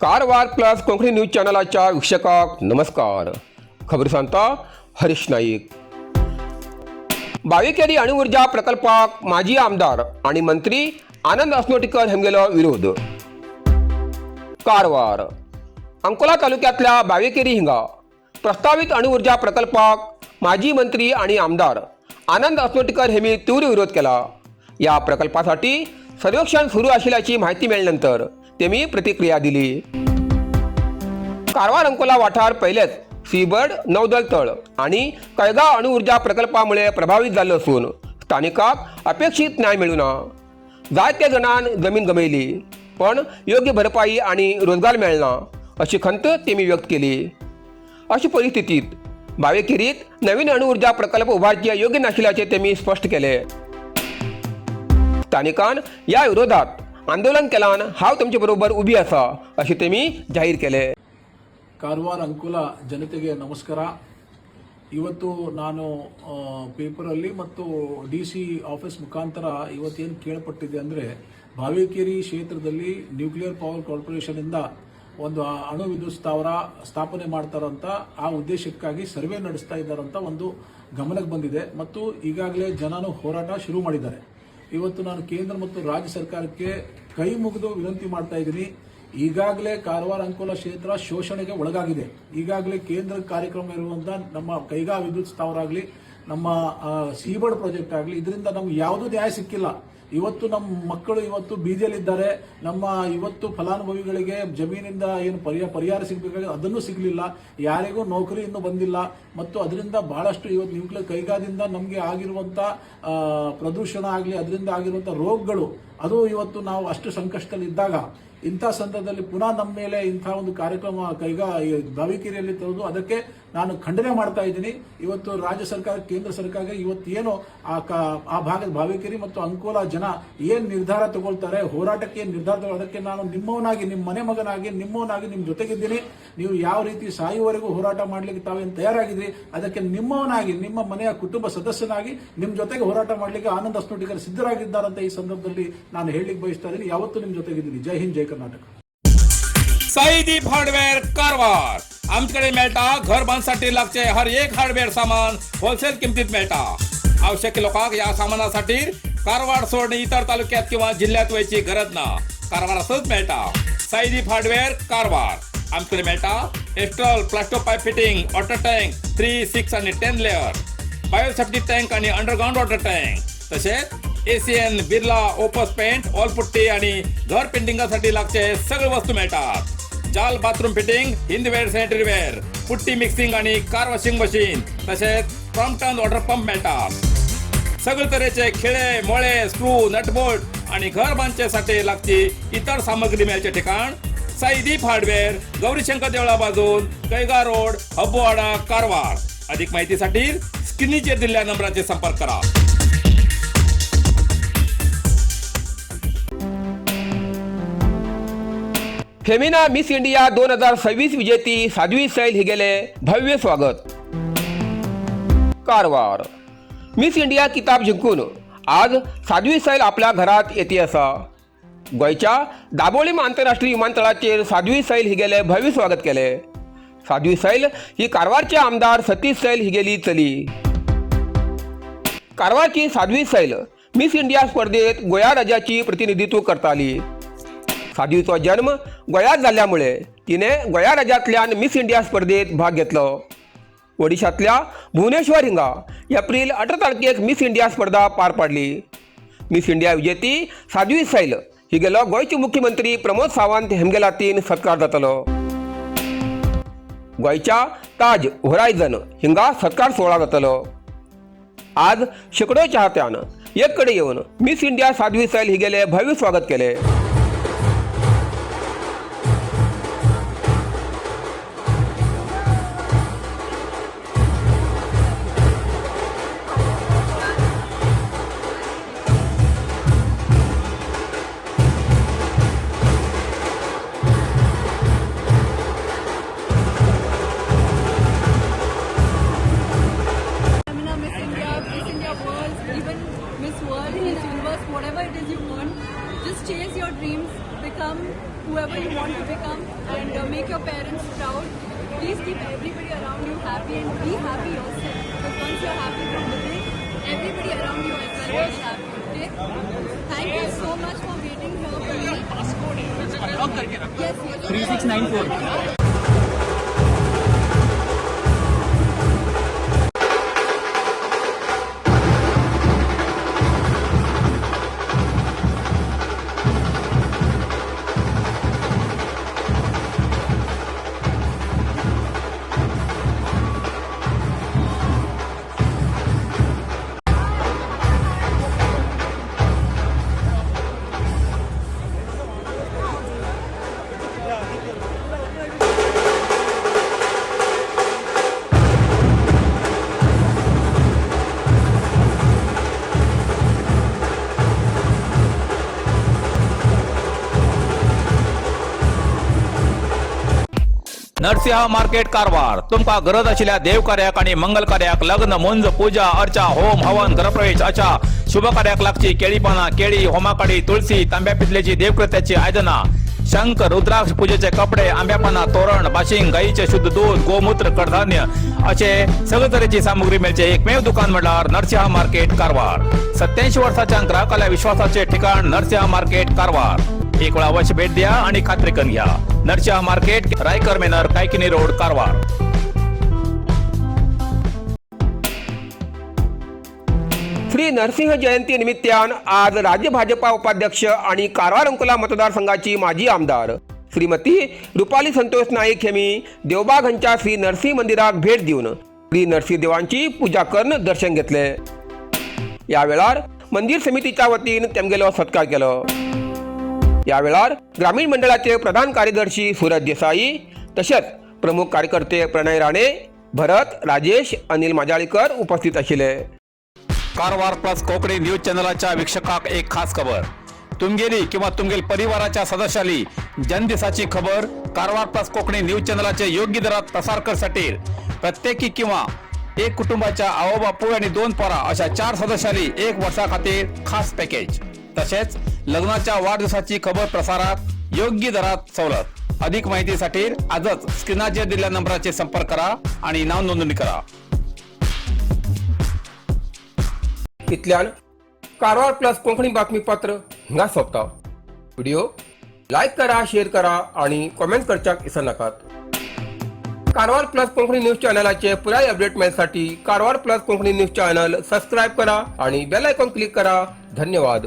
Karwar plus Konkani news चॅनलाच्या वीक्षकाक नमस्कार. खबर सांगता हरीश नाईक. बावीकेरी अणुऊर्जा प्रकल्पाक माजी आमदार आणि मंत्री आनंद अस्नोटीकर हेंगेलो विरोध. कारवार अंकोला तालुक्यातल्या बावीकेरी हिंगा प्रस्तावित अणुऊर्जा प्रकल्पाक माजी मंत्री आणि आमदार आनंद अस्नोटीकर हेमी तीव्र विरोध केला. या प्रकल्पासाठी सर्वेक्षण सुरू असल्याची माहिती मिळाल्यानंतर त्यांनी प्रतिक्रिया दिली. कारवार अंकोला वाठार पहिलेच सीबर्ड नौदल तळ आणि कळगाव अणुऊर्जा प्रकल्पामुळे प्रभावित झालं असून स्थानिकांक अपेक्षित न्याय मिळूना. जायत्या जणांन जमीन गमयली पण योग्य भरपाई आणि रोजगार मिळना अशी खंत त्यांनी व्यक्त केली. अशा परिस्थितीत बावेकेरीत नवीन अणुऊर्जा प्रकल्प उभारचे योग्य नसल्याचे त्यांनी स्पष्ट केले. स्थानिकांन या विरोधात आंदोलन केल्यान हांव तुमचे बरोबर उभी असा असे त्यांनी जाहीर केले. कारवार ಅಂಕೋಲಾ ಜನತೆಗೆ ನಮಸ್ಕಾರ. ಇವತ್ತು ನಾನು ಪೇಪರಲ್ಲಿ ಮತ್ತು DC ಆಫೀಸ್ ಮುಖಾಂತರ ಇವತ್ತೇನು ಕೇಳಪಟ್ಟಿದೆ ಅಂದರೆ ಬಾವೇಕೆರೆ ಕ್ಷೇತ್ರದಲ್ಲಿ ನ್ಯೂಕ್ಲಿಯರ್ ಪವರ್ ಕಾರ್ಪೊರೇಷನ್ ಇಂದ ಒಂದು ಅಣು ವಿದ್ಯುತ್ ಸ್ಥಾವರ ಸ್ಥಾಪನೆ ಮಾಡ್ತಾರಂತ ಆ ಉದ್ದೇಶಕ್ಕಾಗಿ ಸರ್ವೆ ನಡೆಸ್ತಾ ಇದ್ದಾರಂತ ಒಂದು ಗಮನಕ್ಕೆ ಬಂದಿದೆ ಮತ್ತು ಈಗಾಗಲೇ ಜನನು ಹೋರಾಟ ಶುರು ಮಾಡಿದ್ದಾರೆ. ಇವತ್ತು ನಾನು ಕೇಂದ್ರ ಮತ್ತು ರಾಜ್ಯ ಸರ್ಕಾರಕ್ಕೆ ಕೈ ಮುಗಿದು ವಿನಂತಿ ಮಾಡ್ತಾ ಇದ್ದೀನಿ. ಈಗಾಗಲೇ कारवार ಅಂಕೋಲಾ ಕ್ಷೇತ್ರ ಶೋಷಣೆಗೆ ಒಳಗಾಗಿದೆ. ಈಗಾಗಲೇ ಕೇಂದ್ರ ಕಾರ್ಯಕ್ರಮ ಇರುವಂತ ನಮ್ಮ ಕೈಗಾ ವಿದ್ಯುತ್ ಸ್ಥಾವರ ಆಗಲಿ ನಮ್ಮ ಸೀಬರ್ಡ್ ಪ್ರಾಜೆಕ್ಟ್ ಆಗಲಿ ಇದರಿಂದ ನಮ್ಗೆ ಯಾವುದೂ ನ್ಯಾಯ ಸಿಕ್ಕಿಲ್ಲ. ಇವತ್ತು ನಮ್ಮ ಮಕ್ಕಳು ಇವತ್ತು ಬೀದಿಯಲ್ಲಿದ್ದಾರೆ. ನಮ್ಮ ಇವತ್ತು ಫಲಾನುಭವಿಗಳಿಗೆ ಜಮೀನಿಂದ ಏನು ಪರಿಹಾರ ಸಿಗಬೇಕಾಗಿದೆ ಅದನ್ನು ಸಿಗಲಿಲ್ಲ. ಯಾರಿಗೂ ನೌಕರಿ ಇನ್ನೂ ಬಂದಿಲ್ಲ ಮತ್ತು ಅದರಿಂದ ಬಹಳಷ್ಟು ಇವತ್ತು ನ್ಯೂಕ್ಲಿಯರ್ ಕೈಗಾದಿಂದ ನಮಗೆ ಆಗಿರುವಂಥ ಪ್ರದೂಷಣ ಆಗಲಿ ಅದರಿಂದ ಆಗಿರುವಂಥ ರೋಗಗಳು ಅದು ಇವತ್ತು ನಾವು ಅಷ್ಟು ಸಂಕಷ್ಟದಲ್ಲಿದ್ದಾಗ ಇಂಥ ಸಂದರ್ಭದಲ್ಲಿ ಪುನಃ ನಮ್ಮ ಮೇಲೆ ಇಂಥ ಒಂದು ಕಾರ್ಯಕ್ರಮ ಬಾವಿಕೆರೆಯಲ್ಲಿ ತರೋದು ಅದಕ್ಕೆ ನಾನು ಖಂಡನೆ ಮಾಡ್ತಾ ಇದ್ದೀನಿ. ಇವತ್ತು ರಾಜ್ಯ ಸರ್ಕಾರ ಕೇಂದ್ರ ಸರ್ಕಾರ ಇವತ್ತು ಏನು ಆ ಭಾಗದ ಬಾವಿಕೆರೆ ಮತ್ತು ಅಂಕೋಲಾ ಜನ ಏನು ನಿರ್ಧಾರ ತಗೊಳ್ತಾರೆ ಹೋರಾಟಕ್ಕೆ ನಿರ್ಧಾರ ಅದಕ್ಕೆ ನಾನು ನಿಮ್ಮವನಾಗಿ ನಿಮ್ಮ ಮನೆ ಮಗನಾಗಿ ನಿಮ್ಮವನಾಗಿ ನಿಮ್ಮ ಜೊತೆಗಿದ್ದೀನಿ. ನೀವು ಯಾವ ರೀತಿ ಸಾಯುವವರೆಗೂ ಹೋರಾಟ ಮಾಡಲಿಕ್ಕೆ ತಾವೇನು ತಯಾರಾಗಿದ್ರಿ ಅದಕ್ಕೆ ನಿಮ್ಮವನಾಗಿ ನಿಮ್ಮ ಮನೆಯ ಕುಟುಂಬ ಸದಸ್ಯನಾಗಿ ನಿಮ್ಮ ಜೊತೆಗೆ ಹೋರಾಟ ಮಾಡಲಿಕ್ಕೆ ಆನಂದ್ अस्नोटीकर ಸಿದ್ಧರಾಗಿದ್ದಾರಂತ ಈ ಸಂದರ್ಭದಲ್ಲಿ ನಾನು ಹೇಳಲಿಕ್ಕೆ ಬಯಸ್ತಾ ಇದ್ದೀನಿ. ಯಾವತ್ತೂ ನಿಮ್ಮ ಜೊತೆಗಿದ್ದೀನಿ. ಜೈ ಹಿಂದ್, ಜೈ कर्नाटक. साईदीप हार्डवेअर कारवार आमच्याकडे मेळटा घर बांधसाठी लागचे हर एक हार्डवेअर सामान होलसेल किमतीत मिळता. आवश्यक लोकांक या सामानासाठी कारवार सोडून इतर तालुक्यात किंवा जिल्ह्यात व्हायची गरज ना. कारवारातच मिळता. साईदीप हार्डवेअर कारवार आमच्याकडे मिळता astral plaster pipe fitting water tank 3, 6 आणि 10 लेअर बायोसेफ्टी टँक आणि अंडरग्राउंड वॉटर टँक तसेच एसीएन बिर्ला ओपस पेंट ऑलपुट्टी आणि घर पेंटिंगसाठी लागचे सगळे वस्तू मिळतात. जाल bathroom fitting हिंदवेअर sanitaryware putty mixing आणि कार वॉशिंग मशीन तसेच क्रॉम्प्टन वॉटर पंप मिळतात. सगळे तऱ्हेचे खिळे मोळे स्क्रू नटबोल्ट आणि घर बांधण्यासाठी लागची इतर सामग्री मिळायचे ठिकाण साईदीप हार्डवेअर गौरीशंकर देवळा बाजून कैगा रोड हब्बुवाडा कारवार. अधिक माहितीसाठी स्क्रीनवर दिलेल्या नंबराचे संपर्क करा. फेमिना मिस इंडिया 2026 विजेती साध्वी सैल हिगेले भव्य स्वागत. कारवार मिस इंडिया किताब जिंकून आज साध्वी सैल आपल्या घरात येते असा. गोयच्या दाबोळीम आंतरराष्ट्रीय विमानतळाचेर साध्वी सैल हिगेले भव्य स्वागत केले. साध्वी सैल ही कारवारचे आमदार सतीश सैल हिगेली चली. कारवारची साध्वी सैल मिस इंडिया स्पर्धेत गोया राज्याची प्रतिनिधित्व करताली. साध्वीचा जन्म गोयात झाल्यामुळे तिने गोया राज्यातल्या मिस इंडिया स्पर्धेत भाग घेतलो. ओडिशातल्या भुवनेश्वर हिंगा एप्रिल 18 तारखेक मिस इंडिया स्पर्धा पार पाडली. मिस इंडिया विजेती साध्वी सैल हिगेलो गोयचे मुख्यमंत्री प्रमोद सावंत हेमगेलातीन सत्कार जातलो. गोयच्या ताज होरायझन हिंगा सत्कार सोहळा जातलो. आज शेकडो चाहत्यान एक कडे येऊन मिस इंडिया साध्वी सैल हिगेले भव्य स्वागत केले. Miss World, Miss Universe, whatever it is you want, just chase your dreams, become whoever you want to become, and make your parents proud. Please keep everybody around you happy and be happy yourself. Because once you're happy from within, everybody around you as well is happy. Okay? Thank you so much for waiting here for me. Yes, 3694. Narsingh market Karwar तुमका गरज आशिल्ल्या देव कार्याक आणि मंगल कार्याक लग्न मुंज पूजा अर्चा home हवन ग्रहप्रवेश अशा शुभ कार्याक लागची केळी पाना केळी होमाकडी तुळसी तांब्या पितलेची देवकृत्याची आयदना शंख रुद्राक्ष पूजेचे कपडे आंब्या पाना तोरण बाशिंग गाईचे शुद्ध दूध गोमूत्र कडधान्य असे सगळे तरेची सामुग्री मेळचे एकमेव दुकान म्हणल्यार नरसिंह मार्केट कारवार 87 वर्षाच्या ग्राहकाला विश्वासाचे ठिकाण नरसिंह मार्केट कारवार एक वेळा अवश्य भेट द्या आणि खात्री करून घ्या नरसिंह मार्केट रायकर मेनर कायकिनी रोड कारवार श्री नरसिंह जयंती निमित्तान आज राज्य भाजपा उपाध्यक्ष आणि कारवार अंकोला मतदारसंघाची माजी आमदार श्रीमती रुपाली संतोष नाईक हेमी देवबाग हांच्या श्री नरसिंह मंदिराक भेट दिवन श्री नरसिंह देवांची पूजा करून दर्शन घेतले। या वेळार मंदिर समितीच्या वतीन तेमगेलो सत्कार केलो। या वेळार ग्रामीण मंडळाचे प्रधान कार्यदर्शी सूरज देसाई तसेच प्रमुख कार्यकर्ते प्रणय राणे भरत राजेश अनिल माजाळीकर उपस्थित आशिल्ले। कारवार प्लस कोकणी न्यूज चॅनलच्या वीक्षकाक एक खास खबर तुमगेली किंवा तुमगेल परिवाराच्या सदस्याली जन्मदिसाची खबर कारवार प्लस कोकणी न्यूज चॅनलचे योग्य दरात प्रसार करसाठी प्रत्येकी किंवा एक कुटुंबाच्या आवो बापू आणि 2 पोरा अशा 4 सदस्याली 1 वर्षा खातीर खास पॅकेज तसेच लग्नाच्या वाढदिवसाची खबर प्रसारात योग्य दरात सवलत अधिक माहितीसाठी आजच स्क्रीनाचेर दिलेल्या नंबराचे संपर्क करा आणि नाव नोंदणी करा। इतल्यान कारवार प्लस कोंकणी बातमीपत्र हिंगा सोंपता। व्हिडिओ लाईक करा शेअर करा आणि कमेंट करच्याक विसरू नाकात। कारवार प्लस कोंकणी न्यूज चॅनलाचे पुराय अपडेट मेळसाठी Karwar plus Konkani news channel subscribe करा आणि बेल आयकॉन क्लिक करा। धन्यवाद।